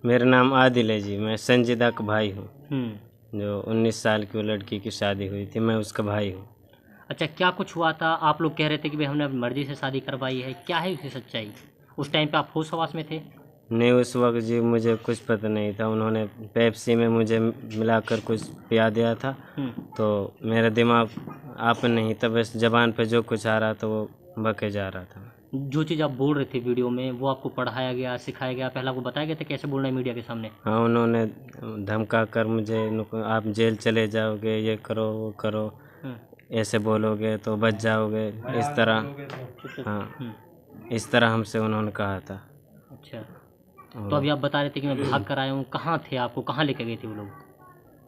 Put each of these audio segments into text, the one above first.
मेरा नाम आदिल है जी। मैं संजीदा का भाई हूँ। हम्म। जो 19 साल की वो लड़की की शादी हुई थी, मैं उसका भाई हूँ। अच्छा, क्या कुछ हुआ था? आप लोग कह रहे थे कि भाई हमने अपनी मर्जी से शादी करवाई है, क्या है उसकी सच्चाई? उस टाइम पे आप होश हवास में थे? नहीं, उस वक्त जी मुझे कुछ पता नहीं था। उन्होंने पेप्सी में मुझे मिलाकर कुछ पिया दिया था, तो मेरा दिमाग आप नहीं था, बस ज़बान पे जो कुछ आ रहा था वो बके जा रहा था। जो चीज़ आप बोल रहे थे वीडियो में, वो आपको पढ़ाया गया, सिखाया गया, पहले आपको बताया गया था कैसे बोलना है मीडिया के सामने? हाँ, उन्होंने धमका कर मुझे आप जेल चले जाओगे, ये करो वो करो, ऐसे बोलोगे तो बच जाओगे, इस तरह। हाँ, इस तरह हमसे उन्होंने कहा था। अच्छा, तो अभी आप बता रहे थे कि मैं भाग कर आया हूँ, कहाँ थे? आपको कहाँ लेके गए थे वो लोग?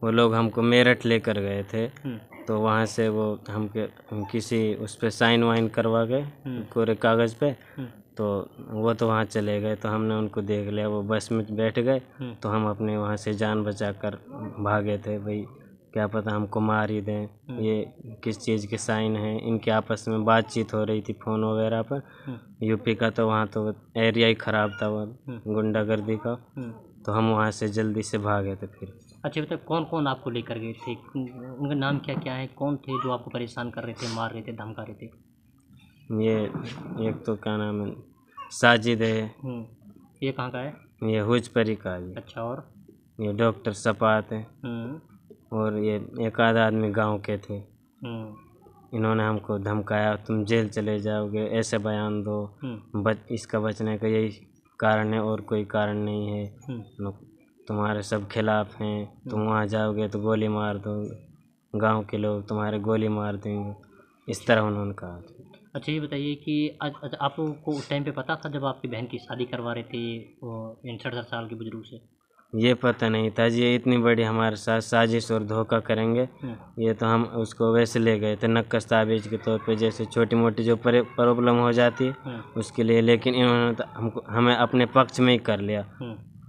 वो लोग हमको मेरठ लेकर गए थे, तो वहाँ से वो हम किसी उस पे साइन वाइन करवा गए कोरे कागज़ पे, तो वो तो वहाँ चले गए, तो हमने उनको देख लिया, वो बस में बैठ गए, तो हम अपने वहाँ से जान बचा कर भागे थे। भाई क्या पता हमको मार ही दें, ये किस चीज़ के साइन हैं। इनके आपस में बातचीत हो रही थी फ़ोन वगैरह पर। यूपी का तो वहाँ तो एरिया ही ख़राब था, वो गुंडागर्दी का, तो हम वहाँ से जल्दी से भागे थे फिर। अच्छा, बताइए कौन कौन आपको लेकर गए थे? उनका नाम क्या क्या है? कौन थे जो आपको परेशान कर रहे थे, मार रहे थे, धमका रहे थे? ये एक तो क्या नाम है, साजिद है, ये कहाँ का है? ये हुजपरी का है, अच्छा, और? ये डॉक्टर सपात है, और ये एक आध आदमी गांव के थे। इन्होंने हमको धमकाया, तुम जेल चले जाओगे, ऐसे बयान दो, इसका बचने का यही कारण है और कोई कारण नहीं है, तुम्हारे सब खिलाफ हैं, तुम वहाँ जाओगे तो गोली मार दो, गांव के लोग तुम्हारे गोली मार देंगे, इस तरह उन्होंने कहा। अच्छा, ये बताइए कि आप लोगों को उस टाइम पे पता था जब आपकी बहन की शादी करवा रहे थे वो 65 साल के बुजुर्ग से? ये पता नहीं था जी, ये इतनी बड़ी हमारे साथ साजिश और धोखा करेंगे। ये तो हम उसको वैसे ले गए थे नक्कस ताबीज़ के तौर पे, जैसे छोटी मोटी जो प्रॉब्लम हो जाती है उसके लिए, लेकिन इन्होंने तो हमें अपने पक्ष में ही कर लिया।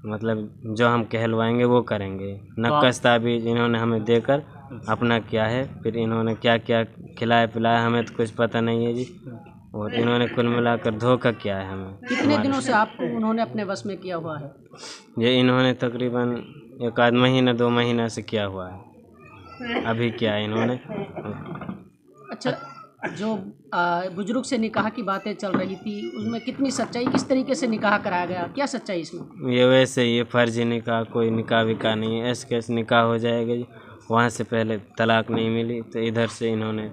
मतलब जो हम कहलवाएंगे वो करेंगे। नक्कस ताबीज़ इन्होंने हमें देकर अपना किया है, फिर इन्होंने क्या क्या खिलाया पिलाया हमें तो कुछ पता नहीं है जी, और इन्होंने कुल मिलाकर धोखा किया है हमें। कितने दिनों से आपको उन्होंने अपने बस में किया हुआ है? ये इन्होंने तकरीबन एक आध महीना 2 महीना से किया हुआ है, अभी किया है इन्होंने। अच्छा, जो बुजुर्ग से निकाह की बातें चल रही थी उसमें कितनी सच्चाई, किस तरीके से निकाह कराया गया, क्या सच्चाई इसमें? ये वैसे ही, ये फर्जी निकाह, कोई निकाह विकाह नहीं है, ऐसे कैसे निकाह हो जाएगा जी। वहाँ से पहले तलाक नहीं मिली तो इधर से इन्होंने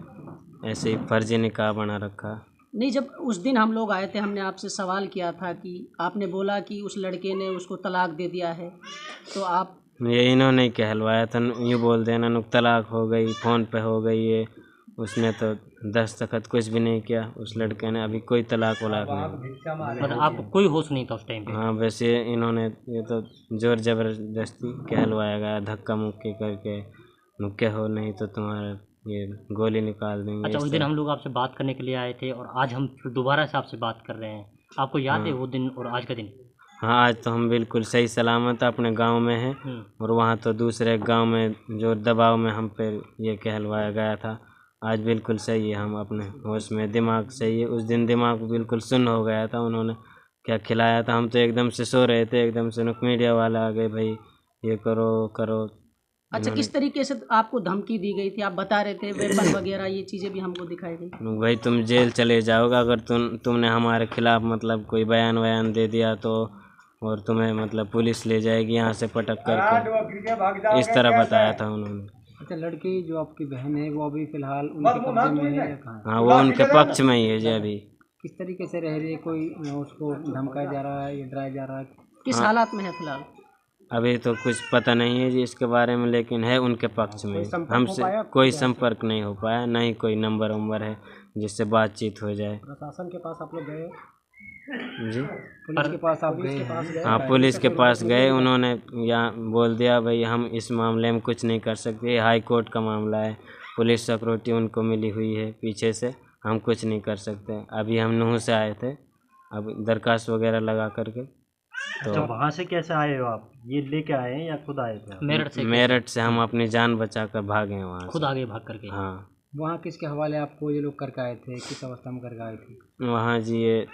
ऐसे ही फर्जी निकाह बना रखा। नहीं, जब उस दिन हम लोग आए थे हमने आपसे सवाल किया था कि आपने बोला कि उस लड़के ने उसको तलाक दे दिया है, तो आप? ये इन्होंने ही कहलवाया था, यूँ बोल देना नुक तलाक हो गई, फ़ोन पे हो गई है। उसने तो दस्तखत कुछ भी नहीं किया उस लड़के ने, अभी कोई तलाक वलाक नहीं। मतलब आपको कोई होश नहीं था उस टाइम पे? हाँ, वैसे इन्होंने ये तो जोर ज़बरदस्ती कहलवाया गया, धक्का मुक्की करके, मुक्के हो नहीं तो तुम्हारा ये गोली निकाल देंगे। अच्छा, उस दिन हम लोग आपसे बात करने के लिए आए थे और आज हम फिर दोबारा से आपसे बात कर रहे हैं, आपको याद है वो दिन और आज का दिन? हाँ, आज तो हम बिल्कुल सही सलामत अपने गांव में हैं, और वहाँ तो दूसरे गांव में जो दबाव में हम पे ये कहलवाया गया था। आज बिल्कुल सही है, हम अपने होश में, दिमाग सही है। उस दिन दिमाग बिल्कुल सुन्न हो गया था, उन्होंने क्या खिलाया था, हम तो एकदम से सो रहे थे, एकदम से मीडिया वाले आ गए, भाई ये करो वो करो। अच्छा, किस तरीके से आपको धमकी दी गई थी? आप बता रहे थे वेपन वगैरह, ये चीज़ें भी हमको दिखाई गई। भाई तुम जेल चले जाओगे अगर तुमने हमारे खिलाफ मतलब कोई बयान वयान दे दिया तो, और तुम्हें मतलब पुलिस ले जाएगी यहाँ से पटक करके, इस तरह बताया था उन्होंने। अच्छा, लड़की जो आपकी बहन है वो अभी फिलहाल उनके कब्जे में है या कहाँ है? हाँ, वो उनके पक्ष में ही है जी अभी। किस तरीके से रह रही है? कोई उसको धमकाया जा रहा है या डराया जा रहा है? किस हालात में है फिलहाल? अभी तो कुछ पता नहीं है जी इसके बारे में, लेकिन है उनके पक्ष में। हमसे कोई संपर्क नहीं हो पाया, ना ही कोई नंबर वंबर है जिससे बातचीत हो जाए। प्रशासन के पास आप लोग गए जी, पुलिस के पास आप गए? हाँ, पुलिस के पास गए, उन्होंने यहाँ बोल दिया भाई हम इस मामले में कुछ नहीं कर सकते, ये हाई कोर्ट का मामला है, पुलिस सिक्योरिटी उनको मिली हुई है पीछे से, हम कुछ नहीं कर सकते। अभी हम नूह से आए थे, अब दरखास्त वगैरह लगा करके। तो अच्छा, वहाँ से कैसे आए हो आप? ये लेके आए हैं या खुद आए थे आप? मेरठ से? मेरठ से हम अपनी जान बचा कर भागे हैं वहाँ खुद से। आगे भाग करके? हाँ, वहाँ किसके हवाले आपको ये लोग करके आए थे, किस अवस्था में करके आए थे? वहाँ जी ये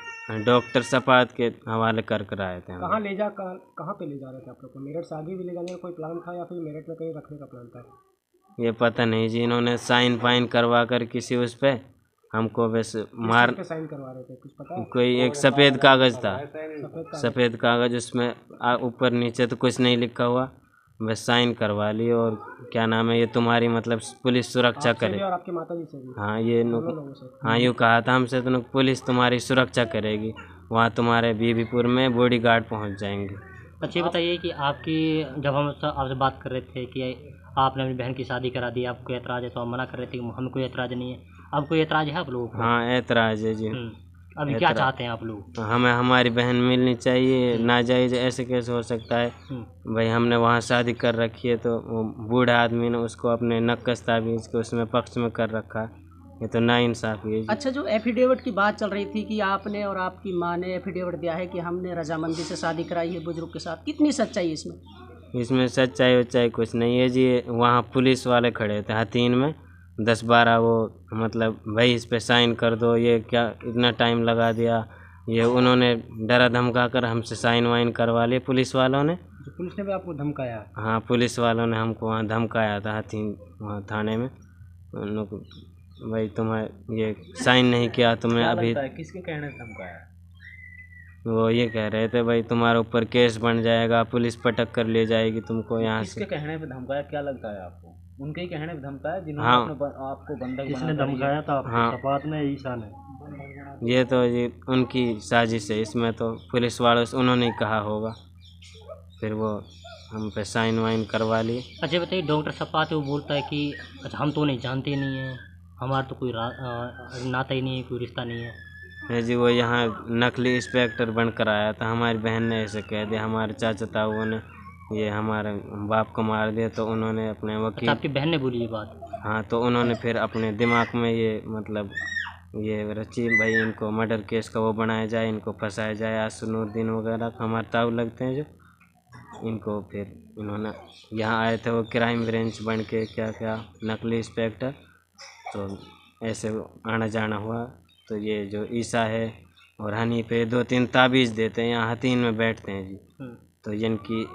डॉक्टर सपात के हवाले कर आए थे हम। कहाँ पे ले जा रहे थे आप लोग को? मेरठ से आगे भी ले जाने का कोई प्लान था या फिर मेरठ में कहीं रखने का प्लान था? ये पता नहीं जी, इन्होंने साइन फाइन करवा कर किसी उस पे हमको बस मार, पे साइन करवा रहे थे कुछ पता है? कोई एक सफ़ेद कागज़ था, सफेद सफ़ेद कागज़, उसमें ऊपर नीचे तो कुछ नहीं लिखा हुआ, बस साइन करवा ली। और क्या नाम है, ये तुम्हारी मतलब पुलिस सुरक्षा करे। और आपके माता जी से भी, हाँ ये लोगों से। हाँ यूँ कहा था हमसे, तो पुलिस तुम्हारी सुरक्षा करेगी, वहाँ तुम्हारे बीबीपुर में बॉडीगार्ड पहुँच जाएंगे। अच्छा ये बताइए कि आपकी जब हम आपसे बात कर रहे थे कि आपने अपनी बहन की शादी करा दी, आपको कोई एतराज़ है, तो हम मना कर रहे थे कि हमें कोई एतराज़ नहीं है। अब कोई एतराज़ है आप लोगों को? हाँ एतराज़ है जी। अभी क्या चाहते हैं आप लोग? हमें हमारी बहन मिलनी चाहिए, नाजायज़ ऐसे कैसे हो सकता है भाई, हमने वहाँ शादी कर रखी है, तो वो बूढ़ा आदमी ने उसको अपने नक्कस ताबीज़ को उसमें पक्ष में कर रखा, ये तो नाइंसाफ़ी है जी। अच्छा, जो एफिडेविट की बात चल रही थी कि आपने और आपकी माँ ने एफिडेविट दिया है कि हमने रजामंदी से शादी कराई है बुजुर्ग के साथ, कितनी सच्चाई है इसमें? इसमें सच्चाई वच्चाई कुछ नहीं है जी। वहाँ पुलिस वाले खड़े थे हथीन में, 10-12 वो मतलब भाई इस पे साइन कर दो, ये क्या इतना टाइम लगा दिया, ये उन्होंने डरा धमका कर हमसे साइन वाइन करवा लिए पुलिस वालों ने। जो पुलिस ने भी आपको धमकाया? हाँ पुलिस वालों ने हमको वहाँ धमकाया था हथीन वहाँ थाने में। उन लोग भाई तुम्हें ये साइन नहीं किया, तुम्हें अभी किसके कहने से धमकाया? वो ये कह रहे थे भाई तुम्हारे ऊपर केस बन जाएगा, पुलिस पटक कर ले जाएगी तुमको यहाँ से। किसके कहने पे धमकाया, क्या लगता है आपको? उनके ही कहने पे धमकाया जिन्होंने हाँ। आपको बंधक किसने धमकाया था आपको? हाँ। सपात ने, ईसा ने? ये तो जी उनकी साजिश है, इसमें तो पुलिस वालों से उन्होंने ही कहा होगा, फिर वो हम पे साइन वाइन करवा लिए। अच्छा बताइए, डॉक्टर सपात वो बोलता है कि अच्छा हम तो नहीं जानते नहीं हैं, हमारा तो कोई नाता ही नहीं है, कोई रिश्ता नहीं है जी। वो यहाँ नकली इंस्पेक्टर बनकर आया था, हमारी बहन ने ऐसे कह दिया, हमारे चाचा ताऊ ने ये हमारे बाप को मार दिया, तो उन्होंने अपने अच्छा वकील। आपकी बहन ने बोली ये बात? हाँ, तो उन्होंने फिर अपने दिमाग में ये मतलब ये रची भाई इनको मर्डर केस का वो बनाया जाए, इनको फंसाया जाए, आसनुद्दीन वगैरह हमारे ताऊ लगते हैं जो, इनको फिर इन्होंने यहाँ आए थे वो क्राइम ब्रांच बन के क्या क्या नकली इंस्पेक्टर, तो ऐसे आना जाना हुआ। तो ये जो ईसा है और हनी पे 2-3 ताबीज़ देते हैं, यहाँ हथीन में बैठते हैं जी, तो इनकी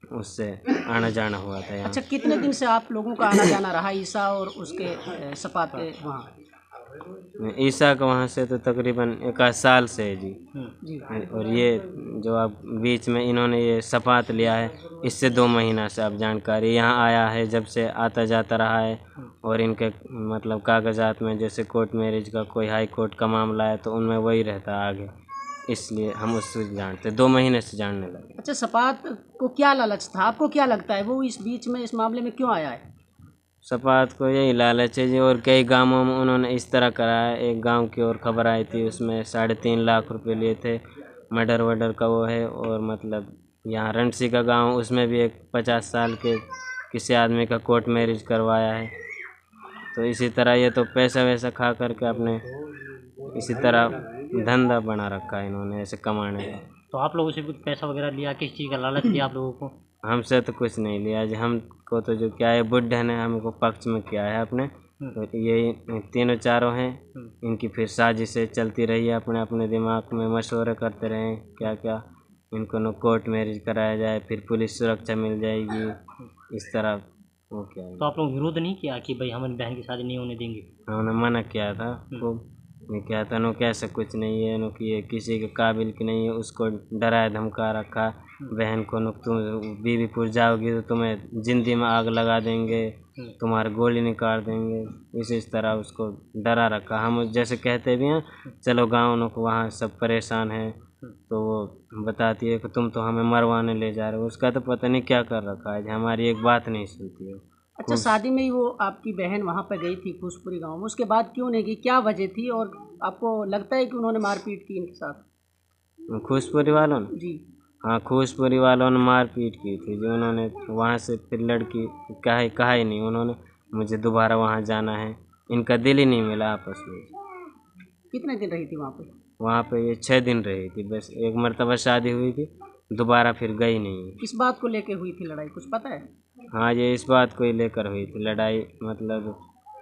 उससे आना जाना हुआ था यहाँ। अच्छा, कितने दिन से आप लोगों का आना जाना रहा ईसा और उसके सपात के वहाँ? ईसा का वहाँ से तो तकरीबन 1 साल से है जी। जी। और ये जो अब बीच में इन्होंने ये सपात लिया है, इससे 2 महीना से अब जानकारी यहाँ आया है, जब से आता जाता रहा है। और इनके मतलब कागजात में जैसे कोर्ट मैरिज का कोई हाई कोर्ट का मामला है, तो उनमें वही रहता है आगे, इसलिए हम उससे जानते, 2 महीने से जानने लगे। अच्छा, सपात को क्या लालच था? आपको क्या लगता है वो इस बीच में इस मामले में क्यों आया है? सपात को यही लालच है जी, और कई गांवों में उन्होंने इस तरह करा है। एक गांव की ओर खबर आई थी, उसमें 3.5 लाख रुपए लिए थे, मर्डर वर्डर का वो है। और मतलब यहाँ रणसी का गांव, उसमें भी एक 50 साल के किसी आदमी का कोर्ट मैरिज करवाया है। तो इसी तरह ये तो पैसा वैसा खा करके अपने इसी तरह धंधा बना रखा है इन्होंने ऐसे कमाने का। तो आप लोगों से कुछ पैसा वगैरह लिया, किस चीज़ का लालच दिया आप लोगों को? हमसे तो कुछ नहीं लिया जी, हमको तो जो क्या है बुड्ढे ने हमको पक्ष में किया है अपने, तो यही तीनों चारों हैं, इनकी फिर साजिशें चलती रही है, अपने अपने दिमाग में मशवरे करते रहे क्या क्या, इनको न कोर्ट मैरिज कराया जाए, फिर पुलिस सुरक्षा मिल जाएगी, इस तरह वो क्या है। तो आप लोग विरोध नहीं किया कि भाई हमारी बहन की शादी नहीं होने देंगे? हमने मना किया था वो, ये क्या था नो कैसा कुछ नहीं है, नो कि ये किसी के काबिल की नहीं है, उसको डराया धमका रखा बहन को, नो तुम बीबीपुर जाओगी तो तुम्हें जिंदगी में आग लगा देंगे, तुम्हारे गोली निकाल देंगे, इस तरह उसको डरा रखा। हम जैसे कहते भी हैं चलो गाँव नो को, वहाँ सब परेशान हैं, तो वो बताती है कि तुम तो हमें मरवाने ले जा रहे हो, उसका तो पता नहीं क्या कर रखा है, हमारी एक बात नहीं सुनती है। अच्छा, शादी में ही वो आपकी बहन वहाँ पर गई थी खुशपुरी गांव में, उसके बाद क्यों नहीं गई, क्या वजह थी? और आपको लगता है कि उन्होंने मारपीट की इनके साथ? खुशपुरी वालों ने? जी। हाँ, खुशपुरी वालों ने मारपीट की थी जी। उन्होंने वहाँ से फिर लड़की कहा ही नहीं उन्होंने मुझे दोबारा वहाँ जाना है, इनका दिल ही नहीं मिला आपस में। कितने दिन रही थी वहाँ पे? वहाँ पे ये 6 दिन रही थी बस, एक मरतबा शादी हुई थी, दोबारा फिर गई नहीं। किस बात को लेके हुई थी लड़ाई, कुछ पता है? हाँ, ये इस बात को ही लेकर हुई थी लड़ाई, मतलब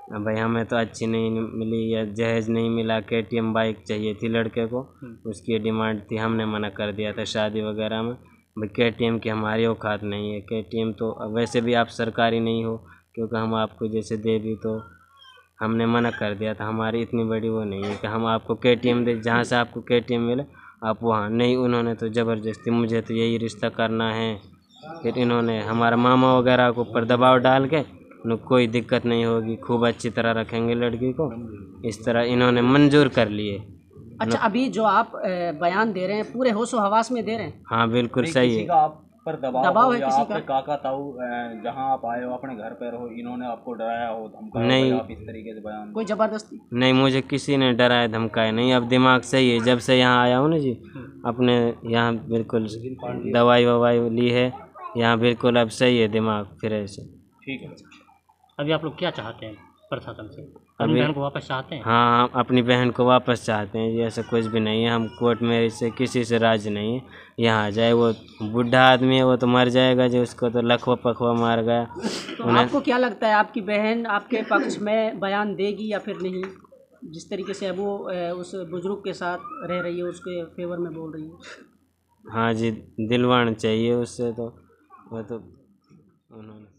अब भाई हमें तो अच्छी नहीं मिली या जहेज नहीं मिला, KTM बाइक चाहिए थी लड़के को, उसकी डिमांड थी, हमने मना कर दिया था शादी वगैरह में। भाई KTM की हमारी औकात नहीं है, KTM तो वैसे भी आप सरकारी नहीं हो, क्योंकि हम आपको जैसे दे दी तो हमने मना कर दिया था, हमारी इतनी बड़ी वो नहीं है कि हम आपको KTM दे, जहाँ से आपको KTM मिले आप वहाँ नहीं। उन्होंने तो ज़बरदस्ती मुझे तो यही रिश्ता करना है, फिर इन्होंने हमारा मामा वगैरह के ऊपर दबाव डाल के कोई दिक्कत नहीं होगी, खूब अच्छी तरह रखेंगे लड़की को, इस तरह इन्होंने मंजूर कर लिए। अच्छा, अभी जो आप बयान दे रहे हैं पूरे होशो हवास में दे रहे हैं? हाँ बिल्कुल सही किसी है। का आप पर दबाव दबाव हो है या किसी आपके का? काका ताऊ जहां आप आए हो अपने घर पर हो, इन्होंने आपको डराया हो, धमकाया हो नहीं। या आप इस तरीके से बयान कोई जबरदस्ती? नहीं, मुझे किसी ने डराया धमकाया नहीं, अब दिमाग सही है, जब से यहाँ आया हूँ ना जी, अपने यहाँ बिल्कुल दवाई ववाई ली है, यहाँ बिल्कुल अब सही है दिमाग फ्रेश है। ठीक है। अभी आप लोग क्या चाहते हैं प्रशासन से? अपनी अभी बहन को वापस चाहते हैं? हाँ, हम अपनी बहन को वापस चाहते हैं जी, ऐसा कुछ भी नहीं है, हम कोर्ट मैरिज से किसी से राजी नहीं है। यहाँ आ जाए, वो बूढ़ा आदमी है, वो तो मर जाएगा जी, उसको तो लखवा पखवा मार गया। तो आपको क्या लगता है आपकी बहन आपके पक्ष में बयान देगी या फिर नहीं? जिस तरीके से अब वो उस बुजुर्ग के साथ रह रही है, उसके फेवर में बोल रही है। हाँ जी, दिलवाना चाहिए उससे तो, वो तो उन्होंने